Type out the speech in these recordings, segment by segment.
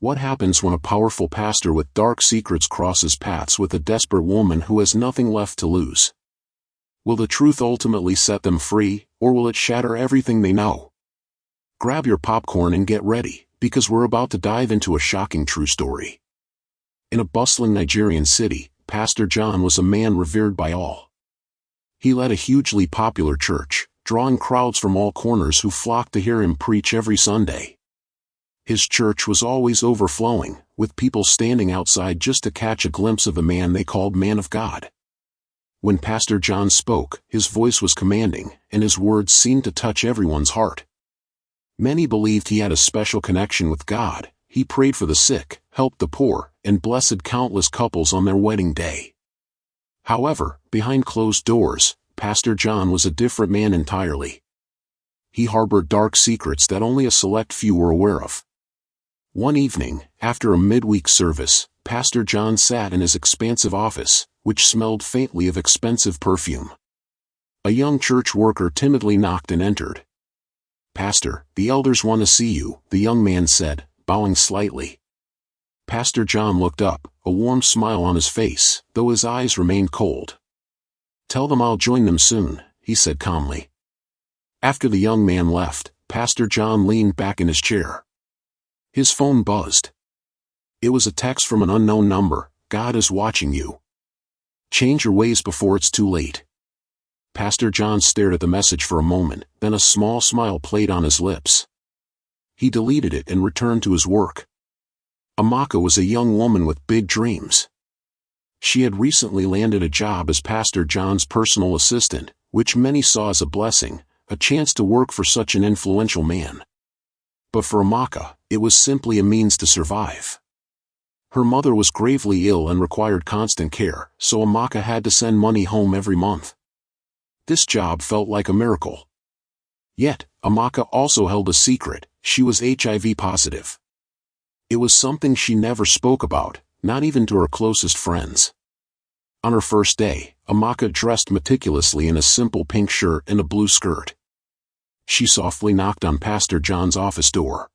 What happens when a powerful pastor with dark secrets crosses paths with a desperate woman who has nothing left to lose? Will the truth ultimately set them free, or will it shatter everything they know? Grab your popcorn and get ready, because we're about to dive into a shocking true story. In a bustling Nigerian city, Pastor John was a man revered by all. He led a hugely popular church, drawing crowds from all corners who flocked to hear him preach every Sunday. His church was always overflowing, with people standing outside just to catch a glimpse of the man they called Man of God. When Pastor John spoke, his voice was commanding, and his words seemed to touch everyone's heart. Many believed he had a special connection with God. He prayed for the sick, helped the poor, and blessed countless couples on their wedding day. However, behind closed doors, Pastor John was a different man entirely. He harbored dark secrets that only a select few were aware of. One evening, after a midweek service, Pastor John sat in his expansive office, which smelled faintly of expensive perfume. A young church worker timidly knocked and entered. "Pastor, the elders want to see you," the young man said, bowing slightly. Pastor John looked up, a warm smile on his face, though his eyes remained cold. "Tell them I'll join them soon," he said calmly. After the young man left, Pastor John leaned back in his chair. His phone buzzed. It was a text from an unknown number. "God is watching you. Change your ways before it's too late." Pastor John stared at the message for a moment, then a small smile played on his lips. He deleted it and returned to his work. Amaka was a young woman with big dreams. She had recently landed a job as Pastor John's personal assistant, which many saw as a blessing, a chance to work for such an influential man. But for Amaka, it was simply a means to survive. Her mother was gravely ill and required constant care, so Amaka had to send money home every month. This job felt like a miracle. Yet, Amaka also held a secret. She was HIV positive. It was something she never spoke about, not even to her closest friends. On her first day, Amaka dressed meticulously in a simple pink shirt and a blue skirt. She softly knocked on Pastor John's office door.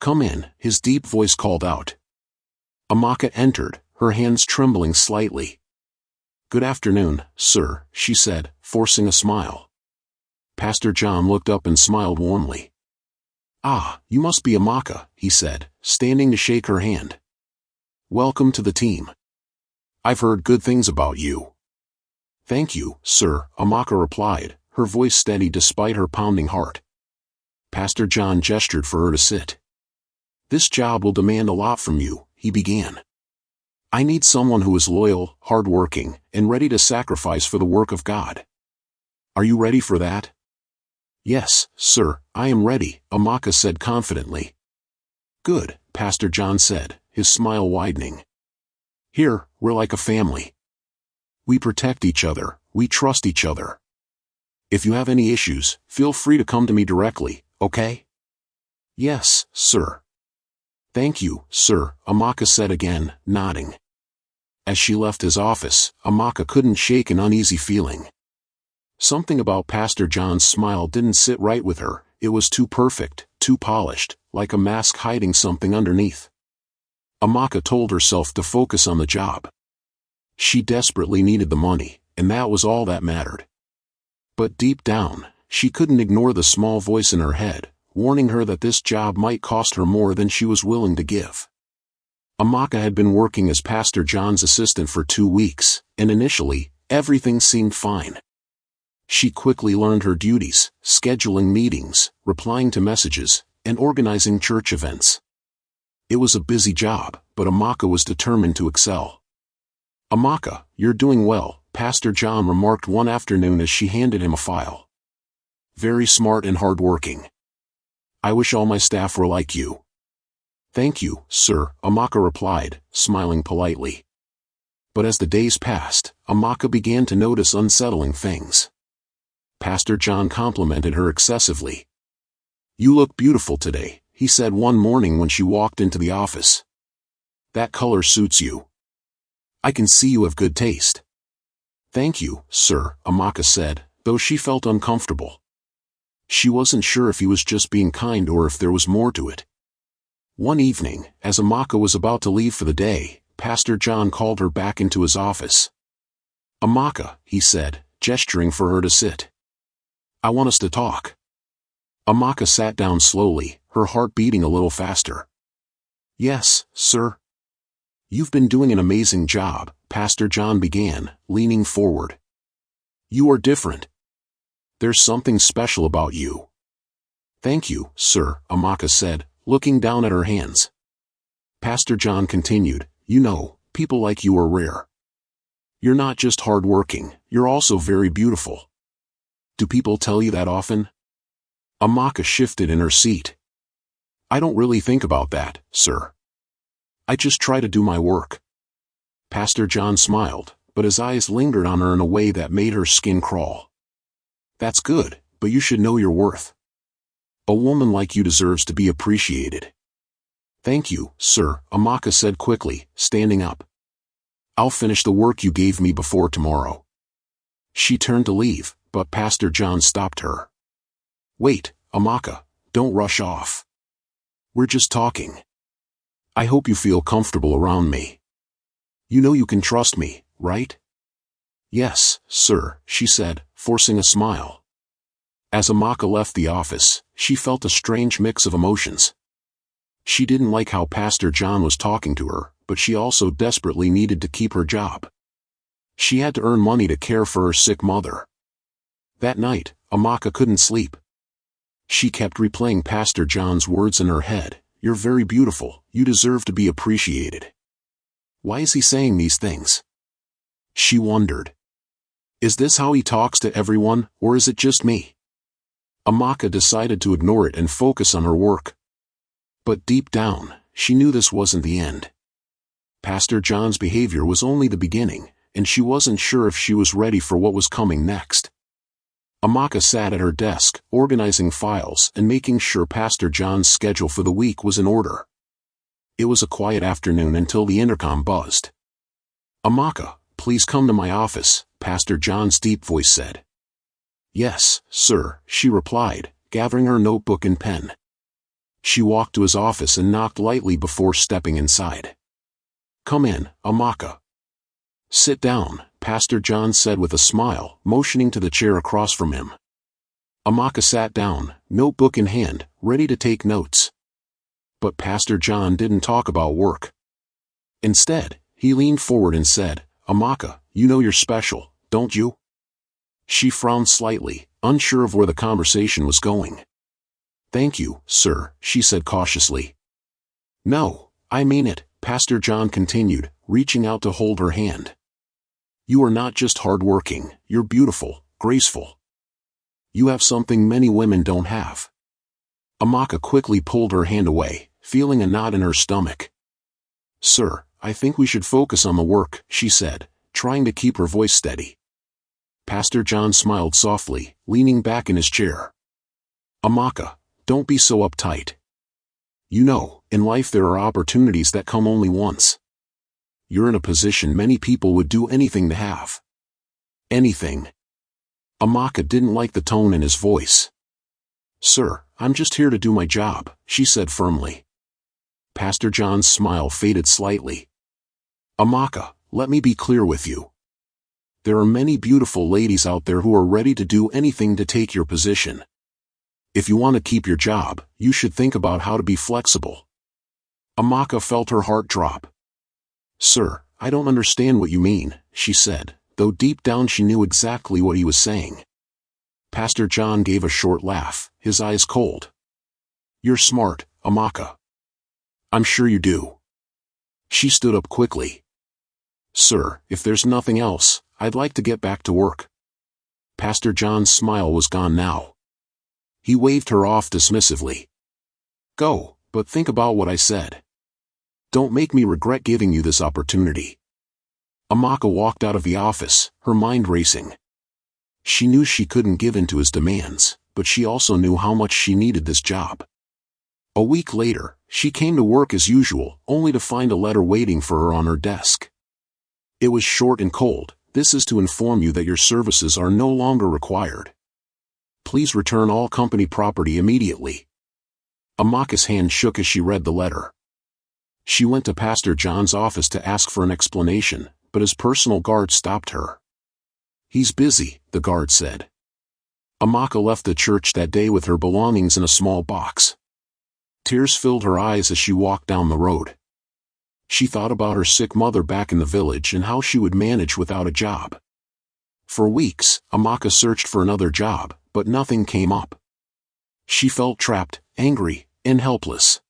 "Come in," his deep voice called out. Amaka entered, her hands trembling slightly. "Good afternoon, sir," she said, forcing a smile. Pastor John looked up and smiled warmly. "Ah, you must be Amaka," he said, standing to shake her hand. "Welcome to the team. I've heard good things about you." "Thank you, sir," Amaka replied, her voice steady despite her pounding heart. Pastor John gestured for her to sit. "This job will demand a lot from you," he began. "I need someone who is loyal, hardworking, and ready to sacrifice for the work of God. Are you ready for that?" "Yes, sir, I am ready," Amaka said confidently. "Good," Pastor John said, his smile widening. "Here, we're like a family. We protect each other, we trust each other. If you have any issues, feel free to come to me directly, okay?" "Yes, sir." "Thank you, sir," Amaka said again, nodding. As she left his office, Amaka couldn't shake an uneasy feeling. Something about Pastor John's smile didn't sit right with her. It was too perfect, too polished, like a mask hiding something underneath. Amaka told herself to focus on the job. She desperately needed the money, and that was all that mattered. But deep down, she couldn't ignore the small voice in her head, warning her that this job might cost her more than she was willing to give. Amaka had been working as Pastor John's assistant for 2 weeks, and initially, everything seemed fine. She quickly learned her duties, scheduling meetings, replying to messages, and organizing church events. It was a busy job, but Amaka was determined to excel. "Amaka, you're doing well," Pastor John remarked one afternoon as she handed him a file. "Very smart and hardworking. I wish all my staff were like you." "Thank you, sir," Amaka replied, smiling politely. But as the days passed, Amaka began to notice unsettling things. Pastor John complimented her excessively. "You look beautiful today," he said one morning when she walked into the office. "That color suits you. I can see you have good taste." "Thank you, sir," Amaka said, though she felt uncomfortable. She wasn't sure if he was just being kind or if there was more to it. One evening, as Amaka was about to leave for the day, Pastor John called her back into his office. "Amaka," he said, gesturing for her to sit. "I want us to talk." Amaka sat down slowly, her heart beating a little faster. "Yes, sir." "You've been doing an amazing job," Pastor John began, leaning forward. "You are different. There's something special about you." "Thank you, sir," Amaka said, looking down at her hands. Pastor John continued, "You know, people like you are rare. You're not just hard-working, you're also very beautiful. Do people tell you that often?" Amaka shifted in her seat. "I don't really think about that, sir. I just try to do my work." Pastor John smiled, but his eyes lingered on her in a way that made her skin crawl. "That's good, but you should know your worth. A woman like you deserves to be appreciated." "Thank you, sir," Amaka said quickly, standing up. "I'll finish the work you gave me before tomorrow." She turned to leave, but Pastor John stopped her. "Wait, Amaka, don't rush off. We're just talking. I hope you feel comfortable around me. You know you can trust me, right?" "Yes, sir," she said, forcing a smile. As Amaka left the office, she felt a strange mix of emotions. She didn't like how Pastor John was talking to her, but she also desperately needed to keep her job. She had to earn money to care for her sick mother. That night, Amaka couldn't sleep. She kept replaying Pastor John's words in her head. "You're very beautiful, you deserve to be appreciated." Why is he saying these things? She wondered. Is this how he talks to everyone, or is it just me? Amaka decided to ignore it and focus on her work. But deep down, she knew this wasn't the end. Pastor John's behavior was only the beginning, and she wasn't sure if she was ready for what was coming next. Amaka sat at her desk, organizing files and making sure Pastor John's schedule for the week was in order. It was a quiet afternoon until the intercom buzzed. "Amaka, please come to my office," Pastor John's deep voice said. "Yes, sir," she replied, gathering her notebook and pen. She walked to his office and knocked lightly before stepping inside. "Come in, Amaka." "Sit down," Pastor John said with a smile, motioning to the chair across from him. Amaka sat down, notebook in hand, ready to take notes. But Pastor John didn't talk about work. Instead, he leaned forward and said, "Amaka, you know you're special, don't you?" She frowned slightly, unsure of where the conversation was going. "Thank you, sir," she said cautiously. "No, I mean it," Pastor John continued, reaching out to hold her hand. "You are not just hardworking, you're beautiful, graceful. You have something many women don't have." Amaka quickly pulled her hand away, feeling a knot in her stomach. "Sir, I think we should focus on the work," she said, trying to keep her voice steady. Pastor John smiled softly, leaning back in his chair. "Amaka, don't be so uptight. You know, in life there are opportunities that come only once. You're in a position many people would do anything to have." "Anything?" Amaka didn't like the tone in his voice. "Sir, I'm just here to do my job," she said firmly. Pastor John's smile faded slightly. "Amaka, let me be clear with you. There are many beautiful ladies out there who are ready to do anything to take your position. If you want to keep your job, you should think about how to be flexible." Amaka felt her heart drop. "Sir, I don't understand what you mean," she said, though deep down she knew exactly what he was saying. Pastor John gave a short laugh, his eyes cold. "You're smart, Amaka. I'm sure you do." She stood up quickly. "Sir, if there's nothing else, I'd like to get back to work." Pastor John's smile was gone now. He waved her off dismissively. "Go, but think about what I said. Don't make me regret giving you this opportunity." Amaka walked out of the office, her mind racing. She knew she couldn't give in to his demands, but she also knew how much she needed this job. A week later, she came to work as usual, only to find a letter waiting for her on her desk. It was short and cold. "This is to inform you that your services are no longer required. Please return all company property immediately." Amaka's hand shook as she read the letter. She went to Pastor John's office to ask for an explanation, but his personal guard stopped her. "He's busy," the guard said. Amaka left the church that day with her belongings in a small box. Tears filled her eyes as she walked down the road. She thought about her sick mother back in the village and how she would manage without a job. For weeks, Amaka searched for another job, but nothing came up. She felt trapped, angry, and helpless.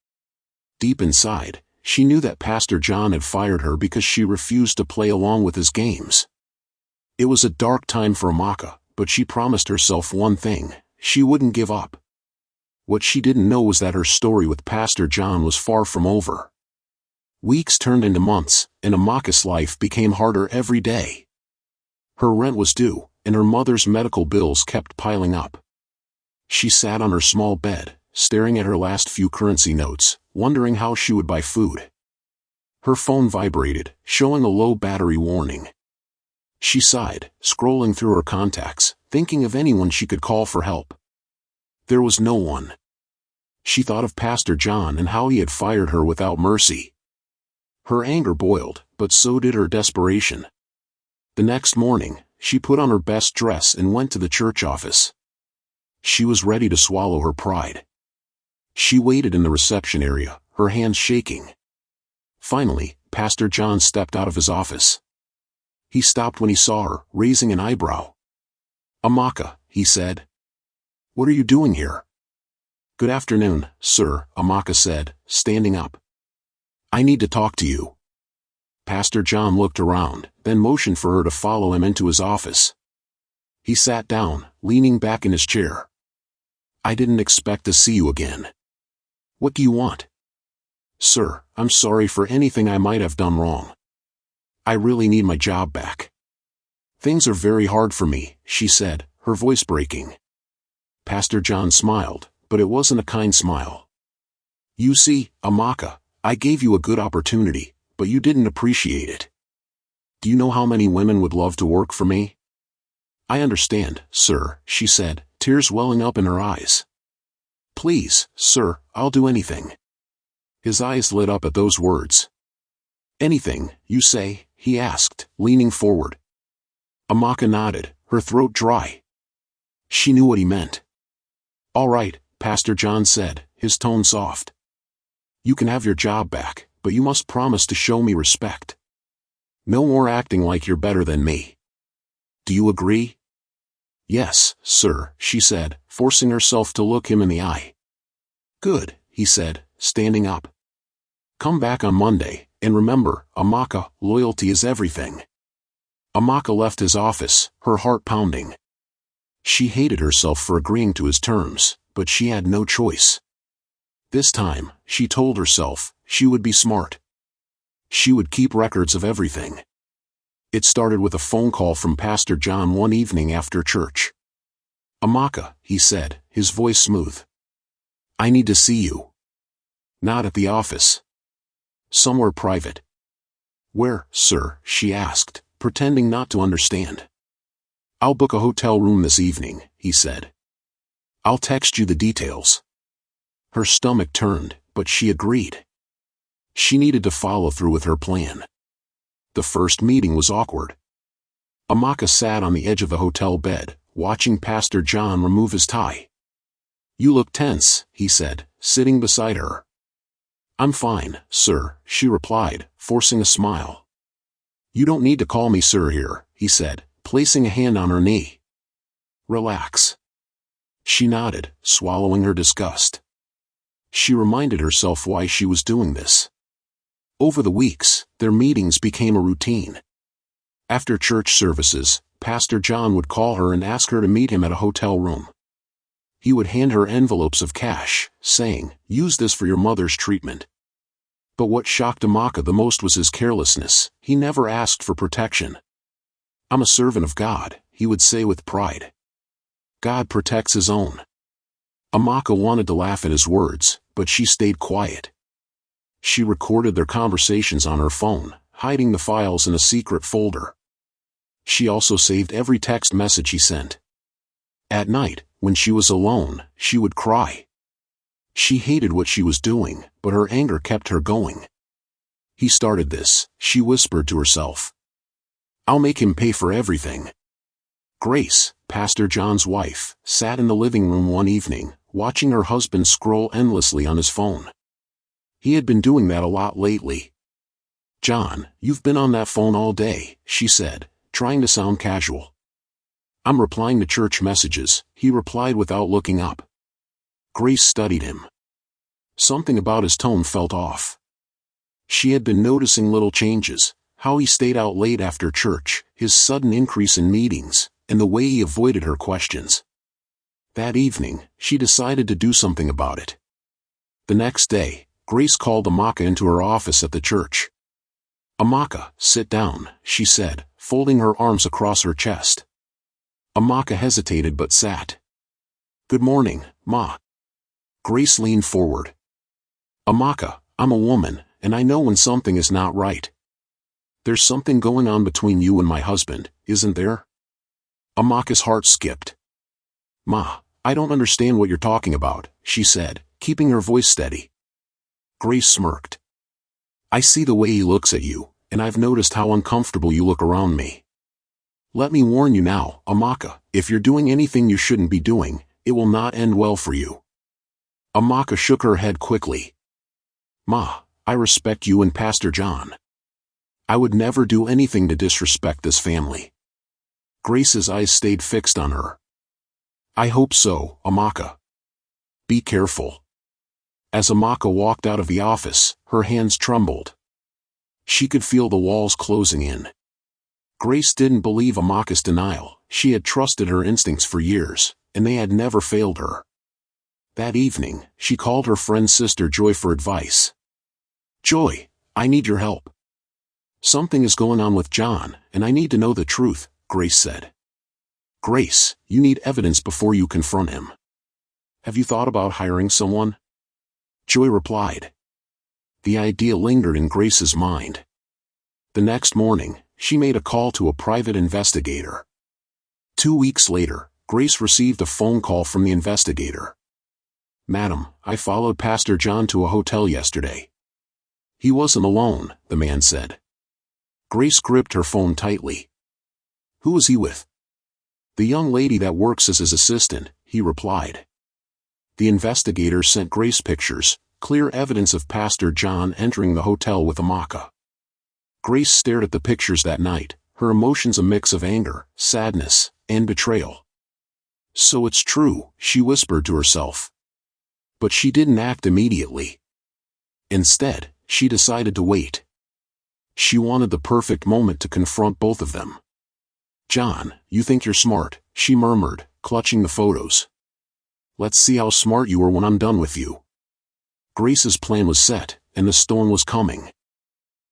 Deep inside, she knew that Pastor John had fired her because she refused to play along with his games. It was a dark time for Amaka, but she promised herself one thing: she wouldn't give up. What she didn't know was that her story with Pastor John was far from over. Weeks turned into months, and Amaka's life became harder every day. Her rent was due, and her mother's medical bills kept piling up. She sat on her small bed, staring at her last few currency notes, wondering how she would buy food. Her phone vibrated, showing a low battery warning. She sighed, scrolling through her contacts, thinking of anyone she could call for help. There was no one. She thought of Pastor John and how he had fired her without mercy. Her anger boiled, but so did her desperation. The next morning, she put on her best dress and went to the church office. She was ready to swallow her pride. She waited in the reception area, her hands shaking. Finally, Pastor John stepped out of his office. He stopped when he saw her, raising an eyebrow. "Amaka," he said. "What are you doing here?" "Good afternoon, sir," Amaka said, standing up. "I need to talk to you." Pastor John looked around, then motioned for her to follow him into his office. He sat down, leaning back in his chair. "I didn't expect to see you again. What do you want?" "Sir, I'm sorry for anything I might have done wrong. I really need my job back." "Things are very hard for me," she said, her voice breaking. Pastor John smiled, but it wasn't a kind smile. "You see, Amaka, I gave you a good opportunity, but you didn't appreciate it. Do you know how many women would love to work for me?" "I understand, sir," she said, tears welling up in her eyes. "Please, sir, I'll do anything." His eyes lit up at those words. "Anything, you say?" he asked, leaning forward. Amaka nodded, her throat dry. She knew what he meant. "All right," Pastor John said, his tone soft. "You can have your job back, but you must promise to show me respect. No more acting like you're better than me. Do you agree?" "Yes, sir," she said, forcing herself to look him in the eye. "Good," he said, standing up. "Come back on Monday, and remember, Amaka, loyalty is everything." Amaka left his office, her heart pounding. She hated herself for agreeing to his terms, but she had no choice. This time, she told herself, she would be smart. She would keep records of everything. It started with a phone call from Pastor John one evening after church. "Amaka," he said, his voice smooth. "I need to see you." "Not at the office. Somewhere private." "Where, sir?" she asked, pretending not to understand. "I'll book a hotel room this evening," he said. "I'll text you the details." Her stomach turned, but she agreed. She needed to follow through with her plan. The first meeting was awkward. Amaka sat on the edge of the hotel bed, watching Pastor John remove his tie. "You look tense," he said, sitting beside her. "I'm fine, sir," she replied, forcing a smile. "You don't need to call me sir here," he said, placing a hand on her knee. "Relax." She nodded, swallowing her disgust. She reminded herself why she was doing this. Over the weeks, their meetings became a routine. After church services, Pastor John would call her and ask her to meet him at a hotel room. He would hand her envelopes of cash, saying, "Use this for your mother's treatment." But what shocked Amaka the most was his carelessness. He never asked for protection. "I'm a servant of God," he would say with pride. "God protects his own." Amaka wanted to laugh at his words, but she stayed quiet. She recorded their conversations on her phone, hiding the files in a secret folder. She also saved every text message he sent. At night, when she was alone, she would cry. She hated what she was doing, but her anger kept her going. He started this, she whispered to herself. I'll make him pay for everything. Grace, Pastor John's wife, sat in the living room one evening, watching her husband scroll endlessly on his phone. He had been doing that a lot lately. John, you've been on that phone all day, she said, trying to sound casual. I'm replying to church messages, he replied without looking up. Grace studied him. Something about his tone felt off. She had been noticing little changes, how he stayed out late after church, his sudden increase in meetings, and the way he avoided her questions. That evening, she decided to do something about it. The next day, Grace called Amaka into her office at the church. Amaka, sit down, she said, folding her arms across her chest. Amaka hesitated but sat. Good morning, Ma. Grace leaned forward. Amaka, I'm a woman, and I know when something is not right. There's something going on between you and my husband, isn't there? Amaka's heart skipped. Ma, I don't understand what you're talking about, she said, keeping her voice steady. Grace smirked. I see the way he looks at you, and I've noticed how uncomfortable you look around me. Let me warn you now, Amaka, if you're doing anything you shouldn't be doing, it will not end well for you. Amaka shook her head quickly. Ma, I respect you and Pastor John. I would never do anything to disrespect this family. Grace's eyes stayed fixed on her. I hope so, Amaka. Be careful. As Amaka walked out of the office, her hands trembled. She could feel the walls closing in. Grace didn't believe Amaka's denial. She had trusted her instincts for years, and they had never failed her. That evening, she called her friend's sister Joy for advice. Joy, I need your help. Something is going on with John, and I need to know the truth, Grace said. Grace, you need evidence before you confront him. Have you thought about hiring someone? Joy replied. The idea lingered in Grace's mind. The next morning, she made a call to a private investigator. 2 weeks later, Grace received a phone call from the investigator. Madam, I followed Pastor John to a hotel yesterday. He wasn't alone, the man said. Grace gripped her phone tightly. Who was he with? The young lady that works as his assistant, he replied. The investigator sent Grace pictures, clear evidence of Pastor John entering the hotel with Amaka. Grace stared at the pictures that night, her emotions a mix of anger, sadness, and betrayal. So it's true, she whispered to herself. But she didn't act immediately. Instead, she decided to wait. She wanted the perfect moment to confront both of them. John, you think you're smart, she murmured, clutching the photos. Let's see how smart you are when I'm done with you. Grace's plan was set, and the storm was coming.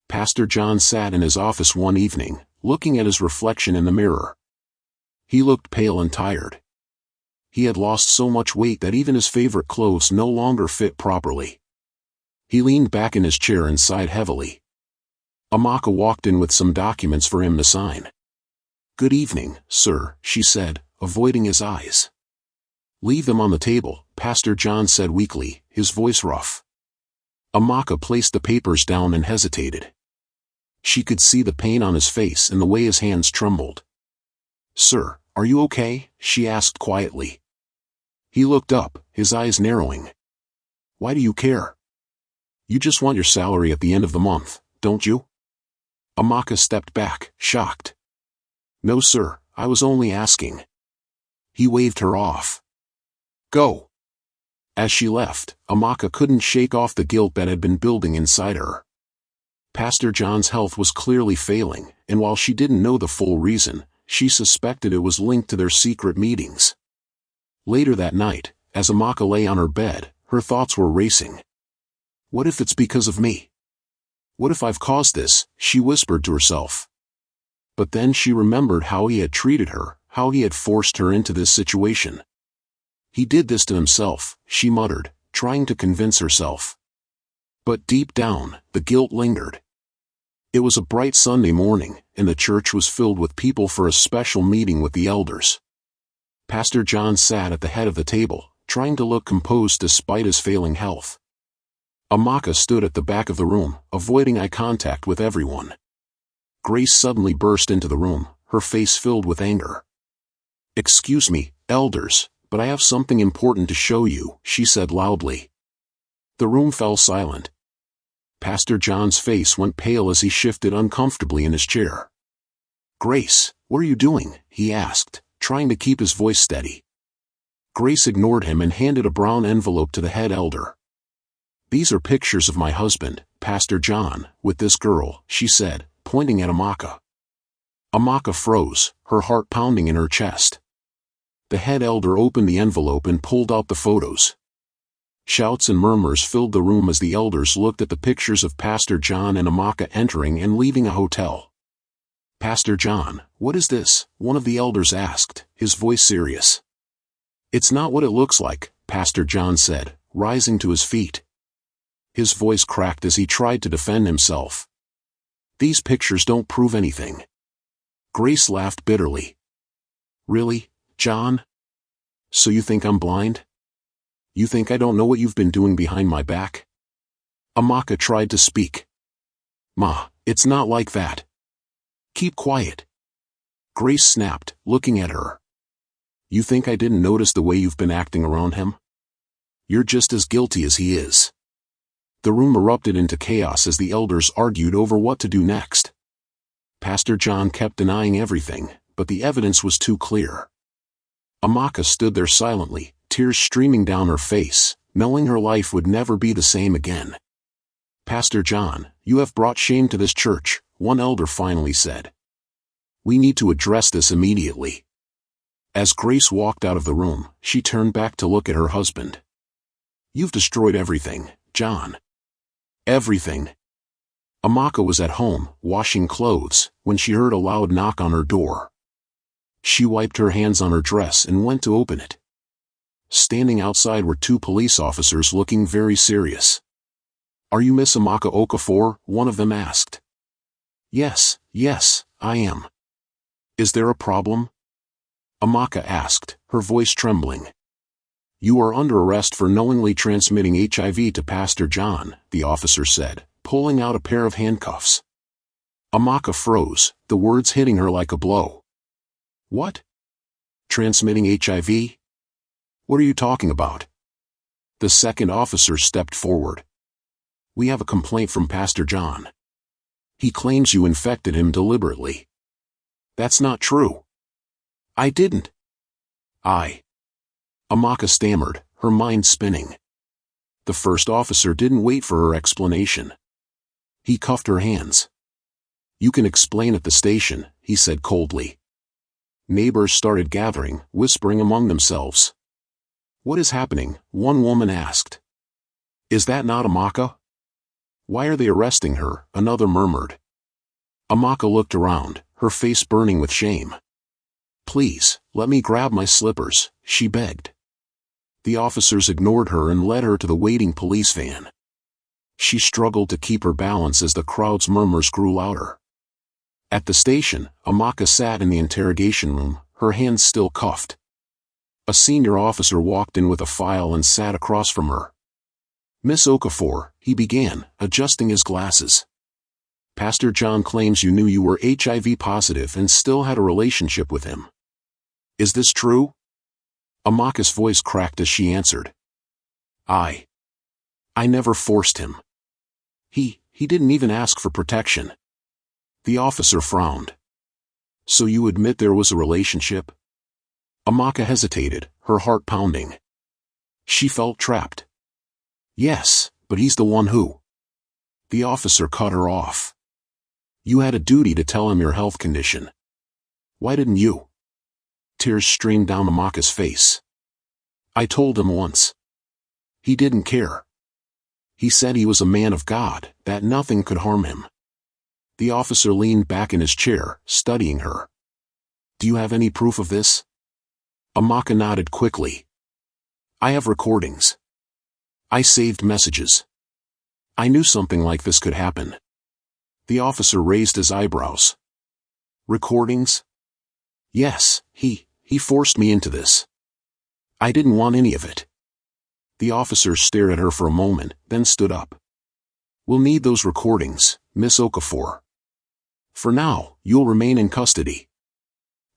Pastor John sat in his office one evening, looking at his reflection in the mirror. He looked pale and tired. He had lost so much weight that even his favorite clothes no longer fit properly. He leaned back in his chair and sighed heavily. Amaka walked in with some documents for him to sign. Good evening, sir, she said, avoiding his eyes. Leave them on the table, Pastor John said weakly, his voice rough. Amaka placed the papers down and hesitated. She could see the pain on his face and the way his hands trembled. Sir, are you okay? She asked quietly. He looked up, his eyes narrowing. Why do you care? You just want your salary at the end of the month, don't you? Amaka stepped back, shocked. No sir, I was only asking. He waved her off. Go. As she left, Amaka couldn't shake off the guilt that had been building inside her. Pastor John's health was clearly failing, and while she didn't know the full reason, she suspected it was linked to their secret meetings. Later that night, as Amaka lay on her bed, her thoughts were racing. What if it's because of me? What if I've caused this? She whispered to herself. But then she remembered how he had treated her, how he had forced her into this situation. He did this to himself, she muttered, trying to convince herself. But deep down, the guilt lingered. It was a bright Sunday morning, and the church was filled with people for a special meeting with the elders. Pastor John sat at the head of the table, trying to look composed despite his failing health. Amaka stood at the back of the room, avoiding eye contact with everyone. Grace suddenly burst into the room, her face filled with anger. "Excuse me, elders, but I have something important to show you," she said loudly. The room fell silent. Pastor John's face went pale as he shifted uncomfortably in his chair. "Grace, what are you doing?" he asked, trying to keep his voice steady. Grace ignored him and handed a brown envelope to the head elder. "These are pictures of my husband, Pastor John, with this girl," she said, pointing at Amaka. Amaka froze, her heart pounding in her chest. The head elder opened the envelope and pulled out the photos. Shouts and murmurs filled the room as the elders looked at the pictures of Pastor John and Amaka entering and leaving a hotel. "Pastor John, what is this?" one of the elders asked, his voice serious. "It's not what it looks like," Pastor John said, rising to his feet. His voice cracked as he tried to defend himself. "These pictures don't prove anything." Grace laughed bitterly. "Really, John? So you think I'm blind? You think I don't know what you've been doing behind my back?" Amaka tried to speak. "Ma, it's not like that. Keep quiet." Grace snapped, looking at her. "You think I didn't notice the way you've been acting around him? You're just as guilty as he is." The room erupted into chaos as the elders argued over what to do next. Pastor John kept denying everything, but the evidence was too clear. Amaka stood there silently, tears streaming down her face, knowing her life would never be the same again. "Pastor John, you have brought shame to this church," one elder finally said. "We need to address this immediately." As Grace walked out of the room, she turned back to look at her husband. "You've destroyed everything, John. Everything." Amaka was at home, washing clothes, when she heard a loud knock on her door. She wiped her hands on her dress and went to open it. Standing outside were two police officers looking very serious. "Are you Miss Amaka Okafor?" one of them asked. Yes, I am." "Is there a problem?" Amaka asked, her voice trembling. "You are under arrest for knowingly transmitting HIV to Pastor John," the officer said, pulling out a pair of handcuffs. Amaka froze, the words hitting her like a blow. "What? Transmitting HIV? What are you talking about?" The second officer stepped forward. "We have a complaint from Pastor John. He claims you infected him deliberately." "That's not true. I didn't." Amaka stammered, her mind spinning. The first officer didn't wait for her explanation. He cuffed her hands. "You can explain at the station," he said coldly. Neighbors started gathering, whispering among themselves. "What is happening?" one woman asked. "Is that not Amaka?" "Why are they arresting her?" another murmured. Amaka looked around, her face burning with shame. "Please, let me grab my slippers," she begged. The officers ignored her and led her to the waiting police van. She struggled to keep her balance as the crowd's murmurs grew louder. At the station, Amaka sat in the interrogation room, her hands still cuffed. A senior officer walked in with a file and sat across from her. "Miss Okafor," he began, adjusting his glasses. "Pastor John claims you knew you were HIV positive and still had a relationship with him. Is this true?" Amaka's voice cracked as she answered. I never forced him. He didn't even ask for protection." The officer frowned. "So you admit there was a relationship?" Amaka hesitated, her heart pounding. She felt trapped. "Yes, but he's the one who..." The officer cut her off. "You had a duty to tell him your health condition. Why didn't you?" Tears streamed down Amaka's face. "I told him once. He didn't care. He said he was a man of God, that nothing could harm him." The officer leaned back in his chair, studying her. "Do you have any proof of this?" Amaka nodded quickly. "I have recordings. I saved messages. I knew something like this could happen." The officer raised his eyebrows. "Recordings?" "Yes, he forced me into this. I didn't want any of it." The officer stared at her for a moment, then stood up. "We'll need those recordings, Miss Okafor. For now, you'll remain in custody."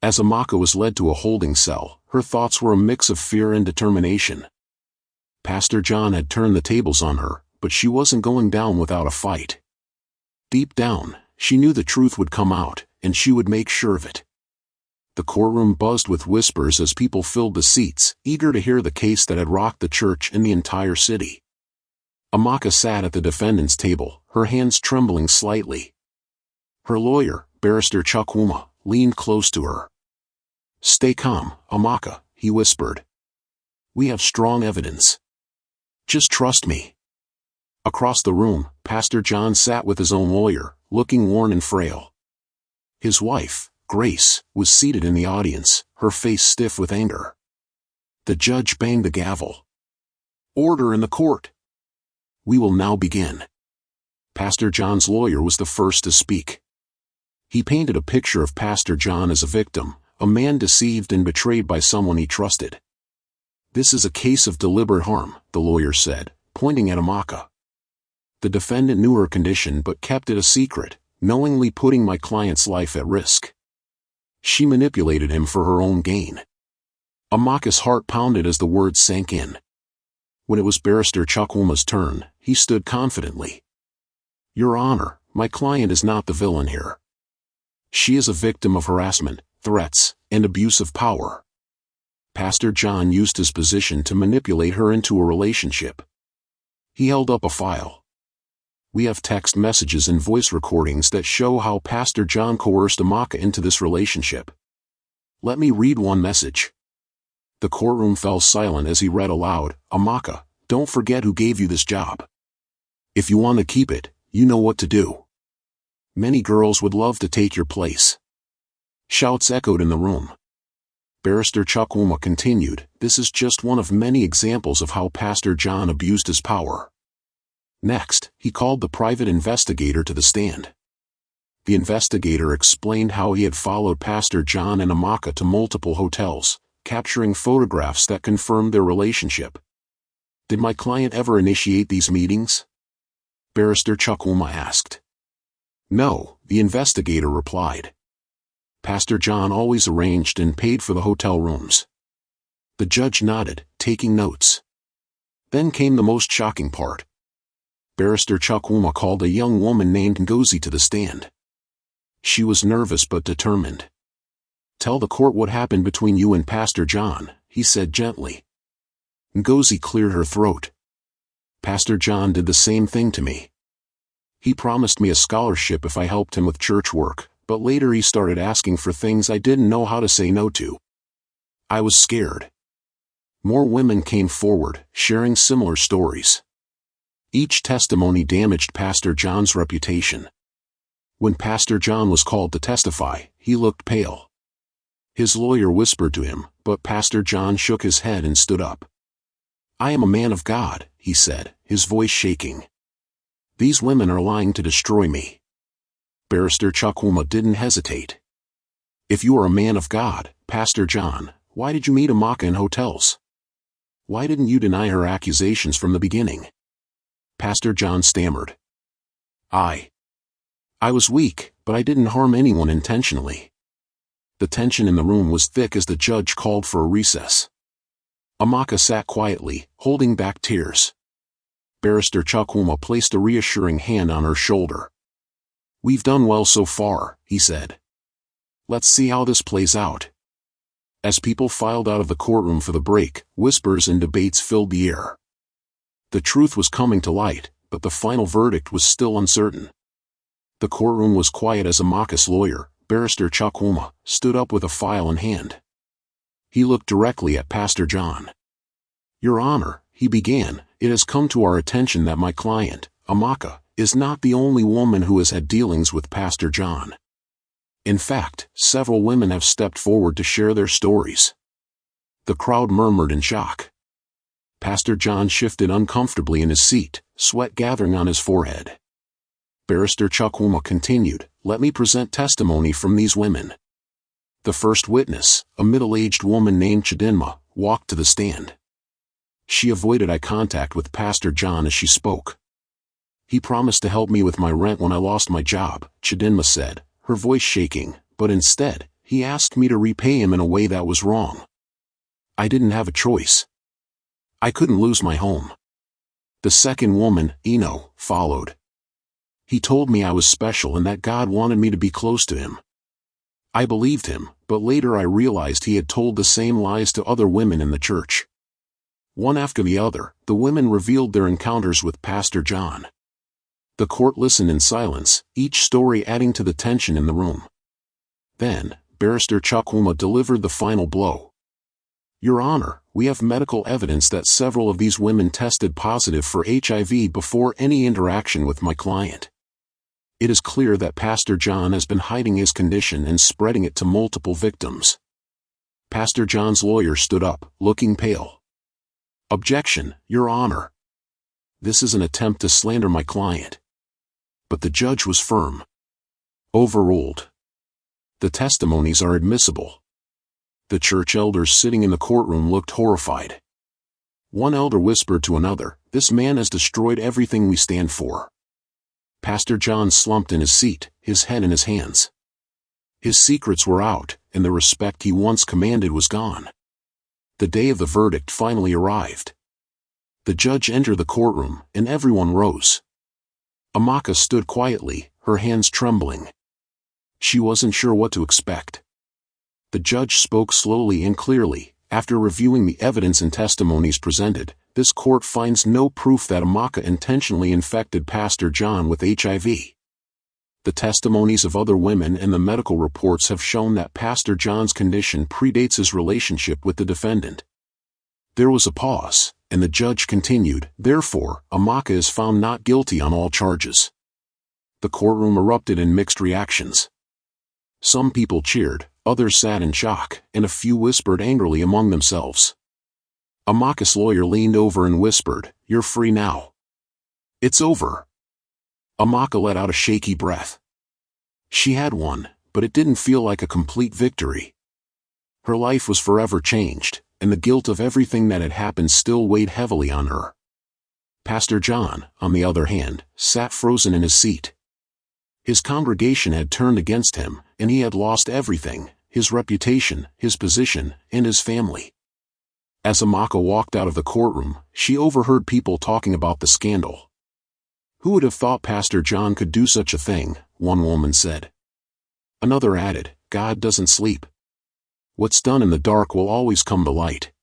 As Amaka was led to a holding cell, her thoughts were a mix of fear and determination. Pastor John had turned the tables on her, but she wasn't going down without a fight. Deep down, she knew the truth would come out, and she would make sure of it. The courtroom buzzed with whispers as people filled the seats, eager to hear the case that had rocked the church and the entire city. Amaka sat at the defendant's table, her hands trembling slightly. Her lawyer, Barrister Chukwuma, leaned close to her. "Stay calm, Amaka," he whispered. "We have strong evidence. Just trust me." Across the room, Pastor John sat with his own lawyer, looking worn and frail. His wife, Grace, was seated in the audience, her face stiff with anger. The judge banged the gavel. "Order in the court. We will now begin." Pastor John's lawyer was the first to speak. He painted a picture of Pastor John as a victim, a man deceived and betrayed by someone he trusted. "This is a case of deliberate harm," the lawyer said, pointing at Amaka. "The defendant knew her condition but kept it a secret, knowingly putting my client's life at risk. She manipulated him for her own gain." Amaka's heart pounded as the words sank in. When it was Barrister Chukwuma's turn, he stood confidently. "Your Honor, my client is not the villain here. She is a victim of harassment, threats, and abuse of power. Pastor John used his position to manipulate her into a relationship." He held up a file. "We have text messages and voice recordings that show how Pastor John coerced Amaka into this relationship. Let me read one message." The courtroom fell silent as he read aloud, "Amaka, don't forget who gave you this job. If you want to keep it, you know what to do. Many girls would love to take your place." Shouts echoed in the room. Barrister Chukwuma continued, "This is just one of many examples of how Pastor John abused his power." Next, he called the private investigator to the stand. The investigator explained how he had followed Pastor John and Amaka to multiple hotels, capturing photographs that confirmed their relationship. "Did my client ever initiate these meetings?" Barrister Chukwuma asked. "No," the investigator replied. "Pastor John always arranged and paid for the hotel rooms." The judge nodded, taking notes. Then came the most shocking part. Barrister Chukwuma called a young woman named Ngozi to the stand. She was nervous but determined. "Tell the court what happened between you and Pastor John," he said gently. Ngozi cleared her throat. "Pastor John did the same thing to me. He promised me a scholarship if I helped him with church work, but later he started asking for things I didn't know how to say no to. I was scared." More women came forward, sharing similar stories. Each testimony damaged Pastor John's reputation. When Pastor John was called to testify, he looked pale. His lawyer whispered to him, but Pastor John shook his head and stood up. "I am a man of God," he said, his voice shaking. "These women are lying to destroy me." Barrister Chukwuma didn't hesitate. "If you are a man of God, Pastor John, why did you meet Amaka in hotels? Why didn't you deny her accusations from the beginning?" Pastor John stammered. I was weak, but I didn't harm anyone intentionally." The tension in the room was thick as the judge called for a recess. Amaka sat quietly, holding back tears. Barrister Chukwuma placed a reassuring hand on her shoulder. "We've done well so far," he said. "Let's see how this plays out." As people filed out of the courtroom for the break, whispers and debates filled the air. The truth was coming to light, but the final verdict was still uncertain. The courtroom was quiet as Amaka's lawyer, Barrister Chukwuma, stood up with a file in hand. He looked directly at Pastor John. "Your Honor," he began, "it has come to our attention that my client, Amaka, is not the only woman who has had dealings with Pastor John. In fact, several women have stepped forward to share their stories." The crowd murmured in shock. Pastor John shifted uncomfortably in his seat, sweat gathering on his forehead. Barrister Chukwuma continued, "Let me present testimony from these women." The first witness, a middle-aged woman named Chidinma, walked to the stand. She avoided eye contact with Pastor John as she spoke. "He promised to help me with my rent when I lost my job," Chidinma said, her voice shaking, "but instead, he asked me to repay him in a way that was wrong. I didn't have a choice. I couldn't lose my home." The second woman, Eno, followed. "He told me I was special and that God wanted me to be close to him. I believed him, but later I realized he had told the same lies to other women in the church." One after the other, the women revealed their encounters with Pastor John. The court listened in silence, each story adding to the tension in the room. Then, Barrister Chukwuma delivered the final blow. "Your Honor, we have medical evidence that several of these women tested positive for HIV before any interaction with my client. It is clear that Pastor John has been hiding his condition and spreading it to multiple victims." Pastor John's lawyer stood up, looking pale. "Objection, Your Honor. This is an attempt to slander my client." But the judge was firm. "Overruled. The testimonies are admissible." The church elders sitting in the courtroom looked horrified. One elder whispered to another, "This man has destroyed everything we stand for." Pastor John slumped in his seat, his head in his hands. His secrets were out, and the respect he once commanded was gone. The day of the verdict finally arrived. The judge entered the courtroom, and everyone rose. Amaka stood quietly, her hands trembling. She wasn't sure what to expect. The judge spoke slowly and clearly. "After reviewing the evidence and testimonies presented, this court finds no proof that Amaka intentionally infected Pastor John with HIV. The testimonies of other women and the medical reports have shown that Pastor John's condition predates his relationship with the defendant." There was a pause, and the judge continued, "Therefore, Amaka is found not guilty on all charges." The courtroom erupted in mixed reactions. Some people cheered, others sat in shock, and a few whispered angrily among themselves. Amaka's lawyer leaned over and whispered, "You're free now. It's over." Amaka let out a shaky breath. She had won, but it didn't feel like a complete victory. Her life was forever changed, and the guilt of everything that had happened still weighed heavily on her. Pastor John, on the other hand, sat frozen in his seat. His congregation had turned against him, and he had lost everything: his reputation, his position, and his family. As Amaka walked out of the courtroom, she overheard people talking about the scandal. "Who would have thought Pastor John could do such a thing?" one woman said. Another added, "God doesn't sleep. What's done in the dark will always come to light."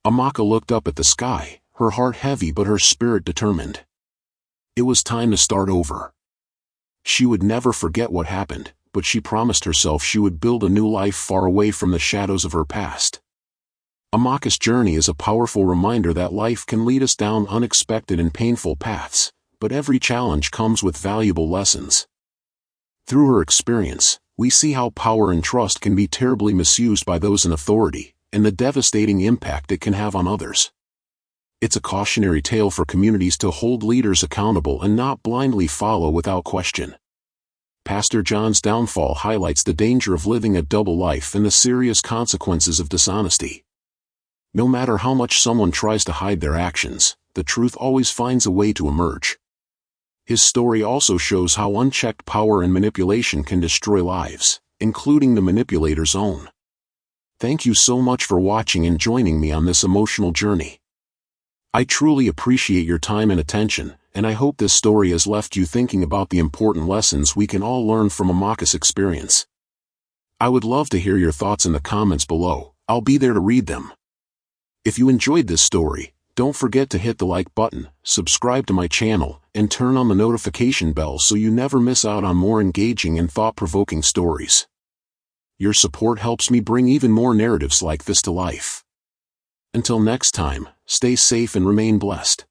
Amaka looked up at the sky, her heart heavy but her spirit determined. It was time to start over. She would never forget what happened, but she promised herself she would build a new life far away from the shadows of her past. Amaka's journey is a powerful reminder that life can lead us down unexpected and painful paths, but every challenge comes with valuable lessons. Through her experience, we see how power and trust can be terribly misused by those in authority, and the devastating impact it can have on others. It's a cautionary tale for communities to hold leaders accountable and not blindly follow without question. Pastor John's downfall highlights the danger of living a double life and the serious consequences of dishonesty. No matter how much someone tries to hide their actions, the truth always finds a way to emerge. His story also shows how unchecked power and manipulation can destroy lives, including the manipulator's own. Thank you so much for watching and joining me on this emotional journey. I truly appreciate your time and attention, and I hope this story has left you thinking about the important lessons we can all learn from Amaka's experience. I would love to hear your thoughts in the comments below. I'll be there to read them. If you enjoyed this story, don't forget to hit the like button, subscribe to my channel, and turn on the notification bell so you never miss out on more engaging and thought-provoking stories. Your support helps me bring even more narratives like this to life. Until next time, stay safe and remain blessed.